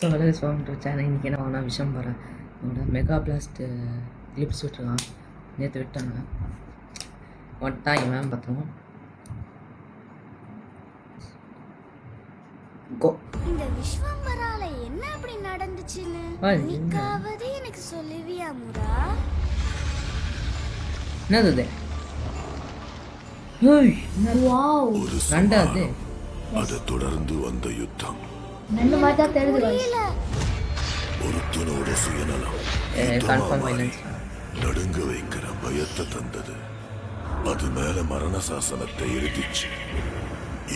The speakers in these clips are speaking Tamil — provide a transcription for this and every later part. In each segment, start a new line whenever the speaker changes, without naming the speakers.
So hello Swami to channel. இன்றைக்கி என்ன வாங்கினா விஷயம் போகிறேன். என்னோட மெகா பிளாஸ்ட் கிளிப்ஸ் விட்டுருக்கான். நேற்று விட்டாங்க வந்துட்டான் இவன் பார்த்துருவோம்.
இந்த விஸ்வம்பரால என்ன அப்படி நடந்துச்சுன்னு இன்னைக்காவது எனக்கு சொல்லுவியா முரா?
என்னது
வாவ்,
ரெண்டாவது
அதை தொடர்ந்து வந்த யுத்தம்
நண்டு மாதிரி தான் தெரியுது.
ஒருத்தனோட சுயநலம்
கன்ஃபார்ம் ஃபைனான்ஸ்
நடுங்க வைக்கிற பயத்தை தந்தது. அது மேல மரண சாசனத்தை எழுதிச்சு.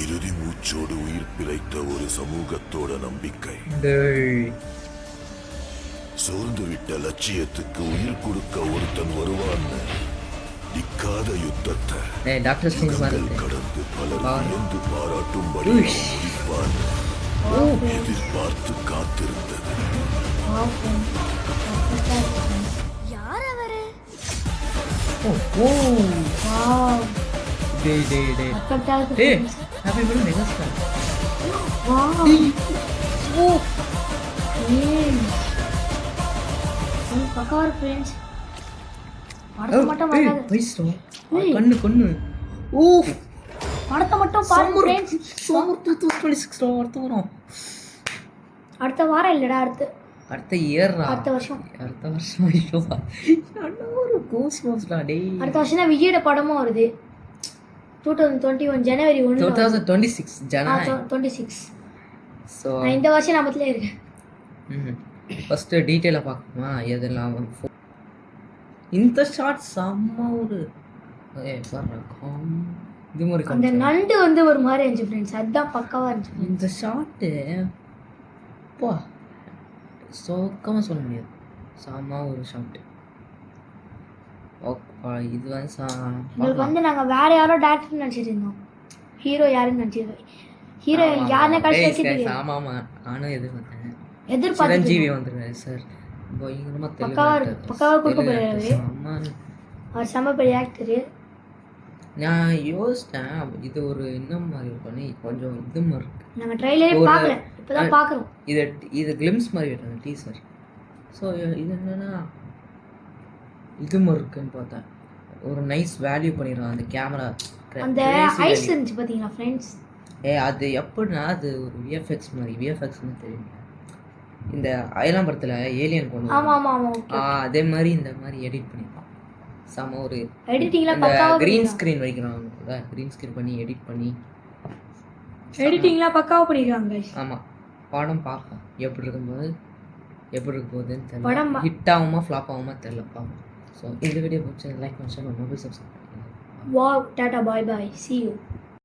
இறுதி மூச்சோடு உயிர் பிழைத்த ஒரு சமூகத்தோட நம்பிக்கை. சோர்ந்து விட்ட லட்சியத்துக்கு உயிர் கொடுக்க ஒருத்தன் வருவான்னு நிக்காத யுத்தத்தை கடந்து பலர் வியந்து பாராட்டும்படி முடிப்பான் எதிர்பார்த்து காத்திருந்தது.
யார் அவரு?
கண்ணு கண்ணு
படத்தை மட்டும் பாருங்க ஃப்ரெண்ட்ஸ். அடுத்த வாரம் இல்லடா,
அடுத்த இயர்ரா,
அடுத்த வருஷம்
ஐயோ ஒரு கோஸ்மோஸ்டா டேய்.
அடுத்த வருஷம் தான் விஜயோட படமும் வருது. 2021 ஜனவரி 1
2026 ஜனவரி
26.
சோ
இந்த வருஷம் நாமத்திலே இருக்கேன்.
ஃபர்ஸ்ட் டீடைலா பார்க்கணுமா எதெல்லாம் இந்த ஷாட் செம்ம ஒரு இது மாதிரி
அந்த நண்டு வந்து ஒரு மாதிரி இருந்துச்சு ஃப்ரெண்ட்ஸ். அதுதான் பக்காவா இருந்துச்சு
இந்த ஷாட்டு. பா சோக்கமாக சொல்ல முடியாது, செம்ம ஒரு ஷாட்டு. இது வந்து
உங்களுக்கு வந்து நாங்கள் வேற யாரோ டேரக்டர் நினச்சிட்டு இருந்தோம். ஹீரோ யாருன்னு நினச்சிருக்கோம். ஹீரோ யாருன்னு கடைசி
ஆமாம் ஆமாம் நானும் எதிர்பார்த்தேன்.
எதிர்பார்த்து
சிரஞ்சீவி வந்துருக்காரு சார்.
பக்காவா கொடுக்க போறாரு. அவர் செம்ம பெரிய ஆக்டரு.
நான் யோசித்தேன் இது ஒரு இன்னும் மாதிரி பண்ணி கொஞ்சம் இது மாதிரி இருக்கு.
நாங்கள் ட்ரைலரே பார்க்கல, இப்போதான் பார்க்குறோம்.
இது கிளிம்ஸ் மாதிரி விட்டாங்க டீசர். ஸோ இது என்னன்னா இது மாதிரி இருக்குன்னு பார்த்தேன். ஒரு நைஸ் வேல்யூ பண்ணிடுறான் அந்த கேமரா.
அந்த ஐஸ் இருந்துச்சு பார்த்தீங்களா ஃப்ரெண்ட்ஸ்?
அது எப்படின்னா அது ஒரு விஎஃப்எக்ஸ் மாதிரி. விஎஃப்எக்ஸ்னு தெரியும் இந்த அயலாம் படத்தில் ஏலியன் கொண்டு.
ஆமாம் ஆமாம் ஆமாம்,
அதே மாதிரி இந்த மாதிரி எடிட் பண்ணியிருப்பான். செம ஒரு
எடிட்டிங்லாம்
க்ரீன் ஸ்க்ரீன் வைக்கிறாங்க. க்ரீன் ஸ்க்ரீன் பண்ணி எடிட் பண்ணி
எடிட்டிங்லாம் பக்காவாக பண்ணியிருக்காங்க.
ஆமாம் படம் பார்ப்போம் எப்படி இருக்கும்போது எப்படி இருக்க போகுதுன்னு தெரியல. ஹிட் ஆகுமா ஃப்ளாப் ஆகுமா தெரியலப்பா. ஸோ இந்த வீடியோ பிடிச்சது லைக் பண்ணி ஷேர் பண்ணி மொபைல் சப்ஸ்கிரைப் பண்ணுங்க.
Wow, Tata, bye bye, see you.